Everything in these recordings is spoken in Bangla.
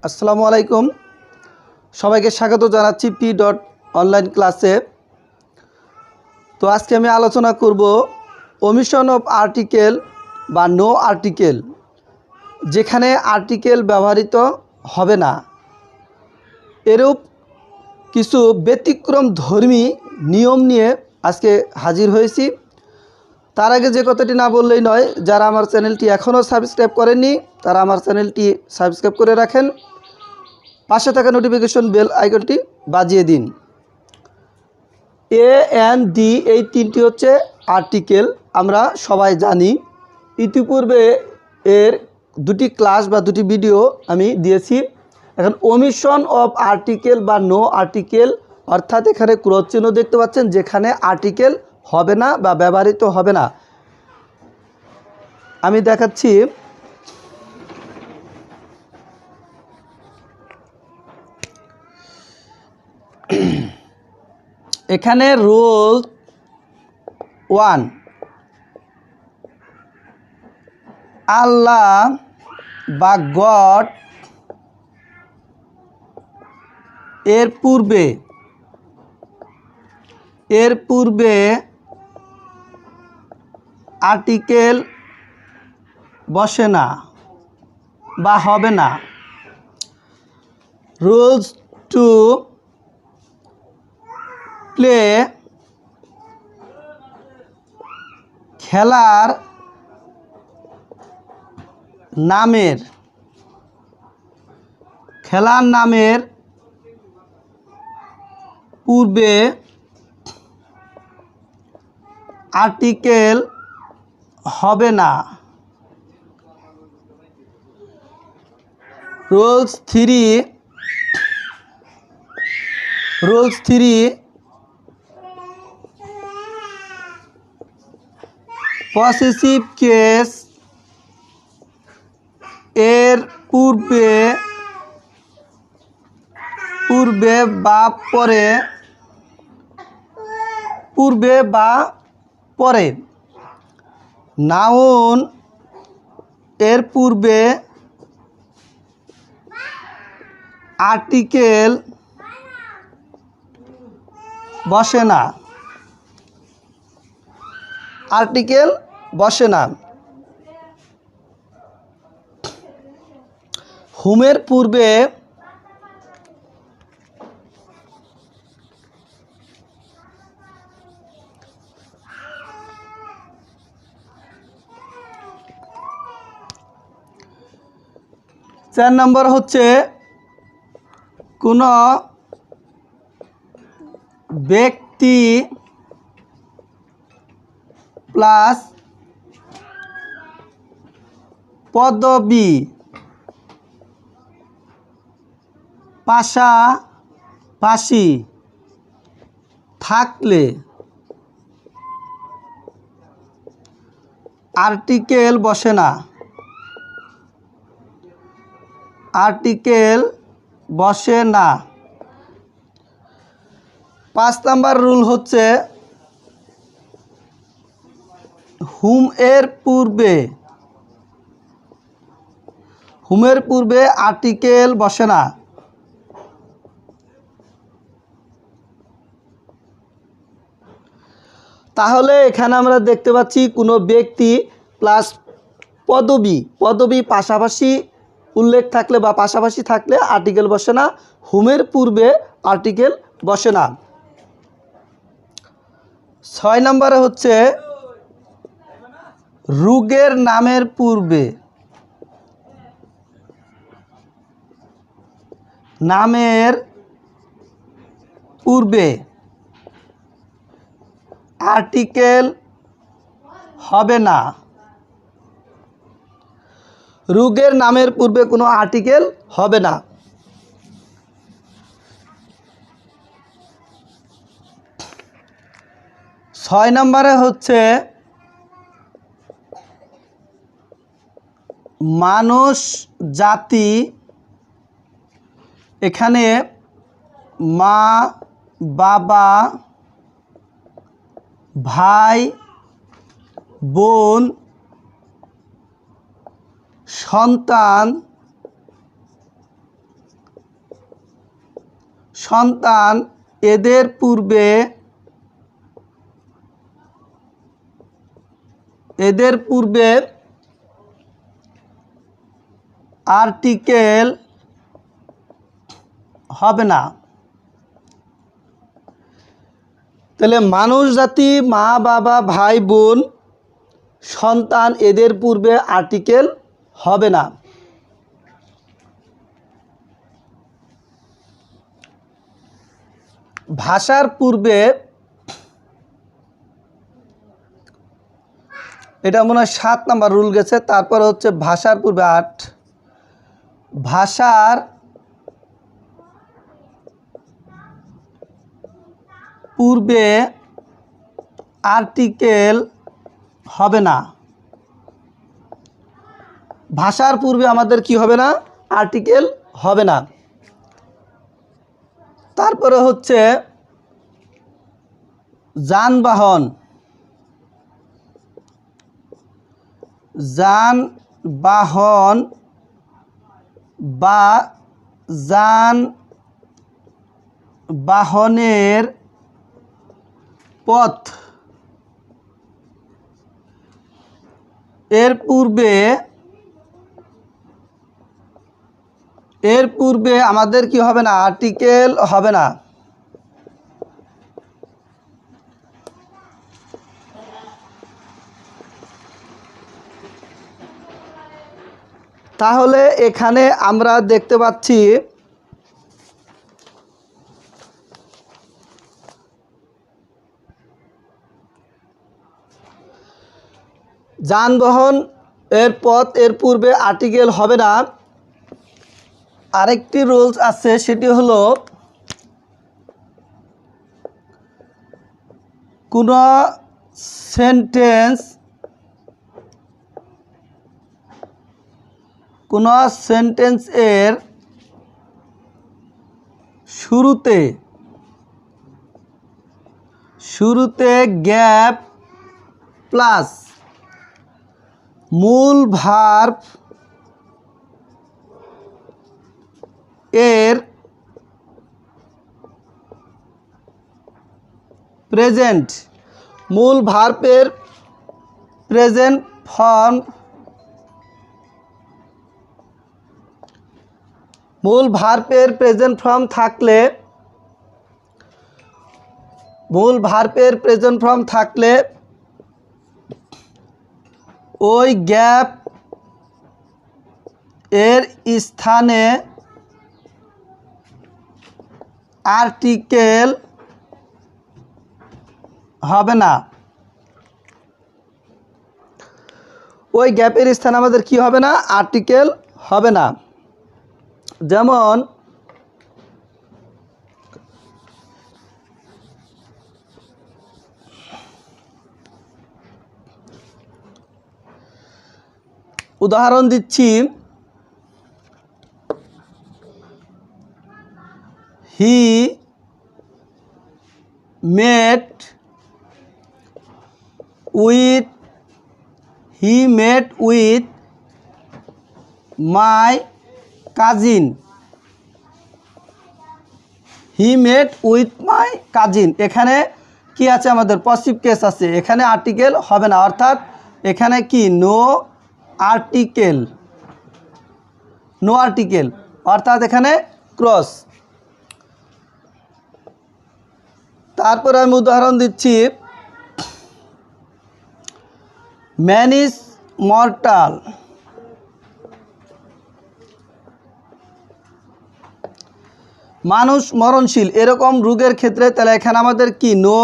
আসসালামু আলাইকুম। সবাইকে স্বাগত জানাচ্ছি P.online ক্লাসে। তো আজকে আমি আলোচনা করব ওমিশন অফ আর্টিকেল বা নো আর্টিকেল, যেখানে আর্টিকেল ব্যবহৃত হবে না, এরূপ কিছু ব্যতিক্রম ধর্মী নিয়ম নিয়ে আজকে হাজির হয়েছি। তার আগে যে কথাটি না বললেই নয়, যারা আমার চ্যানেলটি এখনও সাবস্ক্রাইব করেননি তারা আমার চ্যানেলটি সাবস্ক্রাইব করে রাখেন, পাশে থাকা নোটিফিকেশন বেল আইকনটি বাজিয়ে দিন। এ এন ডি এই তিনটি হচ্ছে আর্টিকেল, আমরা সবাই জানি। ইতিপূর্বে এর দুটি ক্লাস বা দুটি ভিডিও আমি দিয়েছি। এখন ওমিশন অফ আর্টিকেল বা নো আর্টিকেল, অর্থাৎ এখানে ক্রস চিহ্ন দেখতে পাচ্ছেন, যেখানে আর্টিকেল হবে না বা ব্যবহৃত হবে না। আমি দেখাচ্ছি। এখানে রুল 1, আল্লাহ বা গড এর পূর্বে আর্টিকেল বসে না বা হবে না। রুলস 2, প্লে খেলার নামের পূর্বে আর্টিকেল হবে না। রুলস 3, পসেসিভ কেস এর পূর্বে বা পরে নাউন এর পূর্বে আর্টিকেল বসে না। হুমের পূর্বে চার নম্বর হচ্ছে কোনো ব্যক্তি প্লাস পদবী পাশাপাশি থাকলে আর্টিকেল বসে না। 5 নাম্বার রুল হচ্ছে হুমের পূর্বে আর্টিকেল বসে না। তাহলে এখানে আমরা দেখতে পাচ্ছি কোনো ব্যক্তি প্লাস পদবী পাশাপাশি উল্লেখ থাকলে বা পাশাপাশি থাকলে আর্টিকেল বসে না। হুমের পূর্বে আর্টিকেল বসে না। 6 নম্বরে হচ্ছে রোগের নামের পূর্বে আর্টিকেল হবে না। রোগের নামের পূর্বে কোনো আর্টিকেল হবে না। 6 নম্বরে হচ্ছে মানুষ জাতি, এখানে মা, বাবা, ভাই, বোন, সন্তান সন্তান এদের পূর্বে আর্টিকেল হবে না। তাহলে মানুষ জাতি, মা বাবা ভাই বোন সন্তান এদের পূর্বে আর্টিকেল হবে না। ভাষার পূর্বে, এটা মনে হয় 7 নাম্বার রুল গেছে, তারপর হচ্ছে ভাষার পূর্বে 8, ভাষার পূর্বে আর্টিকেল হবে না। ভাষার পূর্বে আমাদের কি হবে না? আর্টিকেল হবে না। তারপরে হচ্ছে যানবাহন, বা যানবাহনের পথ, এর পূর্বে আমাদের কি হবে না? আর্টিকেল হবে না। তাহলে এখানে আমরা দেখতে পাচ্ছি যানবাহন এর পথ এর পূর্বে আর্টিকেল হবে না। আরেকটি রুলস আছে, সেটি হলো কোনো সেন্টেন্সের শুরুতে গ্যাপ প্লাস মূল ভার্ব এর প্রেজেন্ট ফর্ম থাকলে ওই গ্যাপ এর স্থানে আর্টিকেল হবে না। ওই গ্যাপের স্থানে আমাদের কি হবে না? আর্টিকেল হবে না। যেমন উদাহরণ দিচ্ছি, হি মেট উইথ মাই কাজিন। এখানে কি আছে? আমাদের পজিটিভ কেস আছে, এখানে আর্টিকেল হবে না। অর্থাৎ এখানে কি? নো আর্টিকেল, অর্থাৎ এখানে ক্রস। তারপরে আমি উদাহরণ দিচ্ছি, ম্যান ইজ মর্টাল। মানুষ মরণশীল, এরকম রোগের ক্ষেত্রে তাহলে এখানে আমাদের কি? নো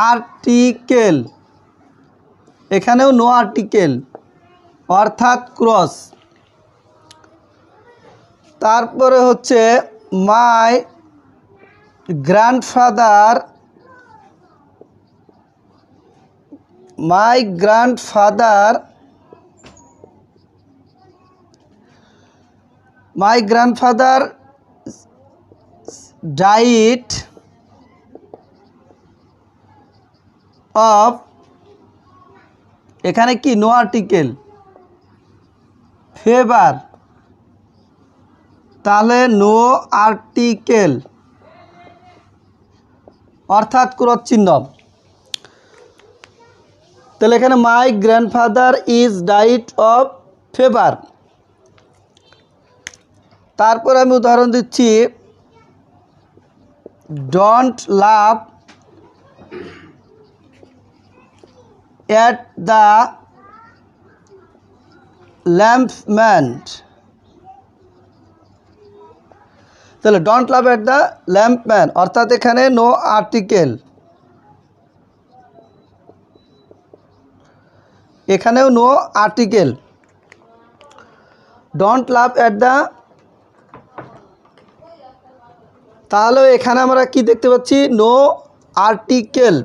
আর্টিকেল, এখানেও নো আর্টিকেল, অর্থাৎ ক্রস। তারপরে হচ্ছে মাই গ্র্যান্ডফাদার ডাইট অফ, এখানে কি? No article, fever. তাহলে নো আর্টিকেল অর্থাৎ ক্রস চিহ্ন। তাহলে এখানে my grandfather is died of fever. তারপর আমি উদাহরণ দিচ্ছি, don't laugh at the lame man. তাহলে don't laugh at the lame man অর্থাৎ এখানে নো আর্টিকেল, এখানেও no article. Don't laugh at the, তাহলে এখানে আমরা কি দেখতে পাচ্ছি, নো আর্টিকেল।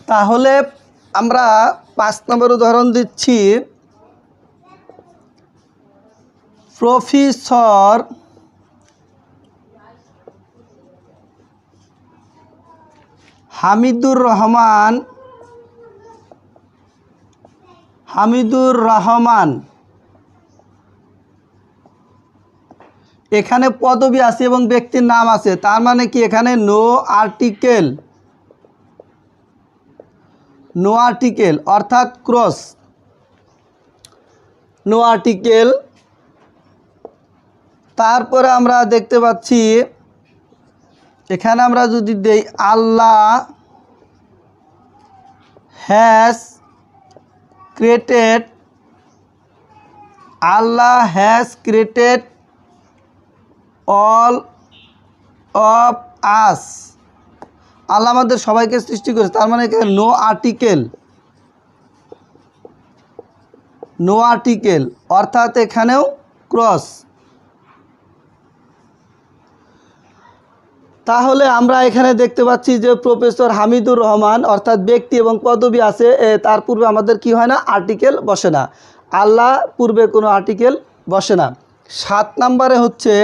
তাহলে আমরা 5 নম্বর উদাহরণ দিচ্ছি, প্রফেসর হামিদুর রহমান, এখানে পদবী আছে এবং ব্যক্তির নাম আছে, তার মানে কি এখানে নো আর্টিকেল, নো আর্টিকেল অর্থাৎ ক্রস, নো আর্টিকেল। তারপরে আমরা দেখতে পাচ্ছি এখানে আমরা যদি দেই আল্লাহ has created all of us, আল্লাহ আমাদের সবাইকে সৃষ্টি করেছে, তার মানে এখানে নো আর্টিকেল অর্থাৎ এখানেও ক্রস। তাহলে আমরা এখানে দেখতে পাচ্ছি যে প্রফেসর হামিদুর রহমান অর্থাৎ ব্যক্তি এবং পদবী আছে, তার পূর্বে আমাদের কি হয় না, আর্টিকেল বসে না। আল্লাহ পূর্বে কোনো আর্টিকেল বসে না। 7 নম্বরে হচ্ছে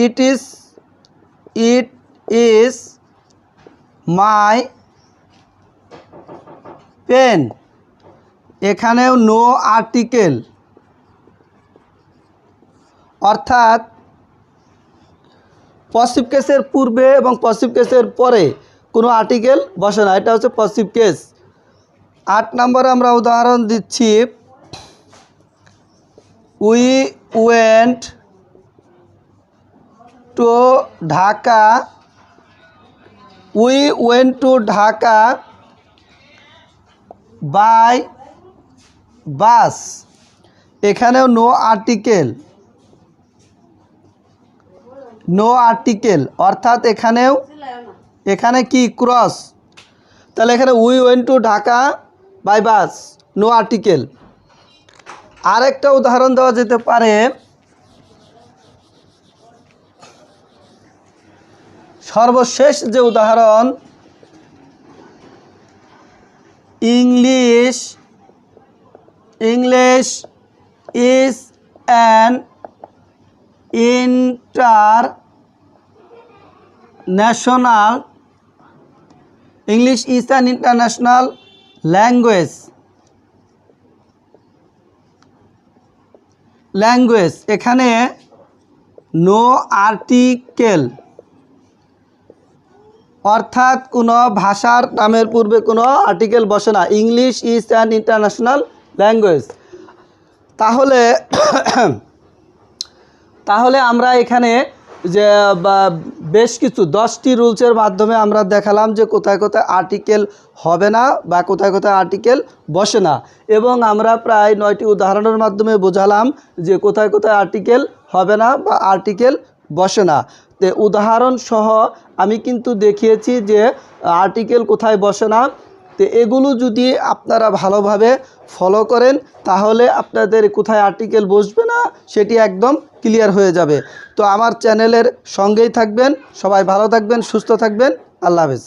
ইট ইজ মাই পেন, এখানেও নো আর্টিকেল অর্থাৎ পসিভ কেসের পূর্বে এবং পসিভ কেসের পরে কোনো আর্টিকেল বসে না, এটা হচ্ছে পসিভ কেস। 8 নম্বরে আমরা উদাহরণ দিচ্ছি, we went to Dhaka by bus, এখানেও নো আর্টিকেল অর্থাৎ এখানে কি ক্রস। তাহলে এখানে we went to Dhaka by bus, no article. আরেকটা উদাহরণ দেওয়া যেতে পারে, সর্বশেষ যে উদাহরণ, English is an international language, এখানে নো আর্টিকেল অর্থাৎ কোনো ভাষার নামের পূর্বে কোনো আর্টিকেল বসে না, English is an international language. তাহলে আমরা এখানে যে বেশ কিছু 10টি রুলসের মাধ্যমে আমরা দেখালাম যে কোথায় কোথায় আর্টিকেল হবে না বা কোথায় কোথায় আর্টিকেল বসে না, এবং আমরা প্রায় 9টি উদাহরণের মাধ্যমে বোঝালাম যে কোথায় কোথায় আর্টিকেল হবে না বা আর্টিকেল বসে না। তো উদাহরণ সহ আমি কিন্তু দেখিয়েছি যে আর্টিকেল কোথায় বসে না। তো এগুলো যদি আপনারা ভালোভাবে ফলো করেন তাহলে আপনাদের কোথায় আর্টিকেল বসবে না সেটি একদম ক্লিয়ার হয়ে যাবে। তো আমার চ্যানেলের সঙ্গেই থাকবেন, সবাই ভালো থাকবেন, সুস্থ থাকবেন, আল্লাহ হাফেজ।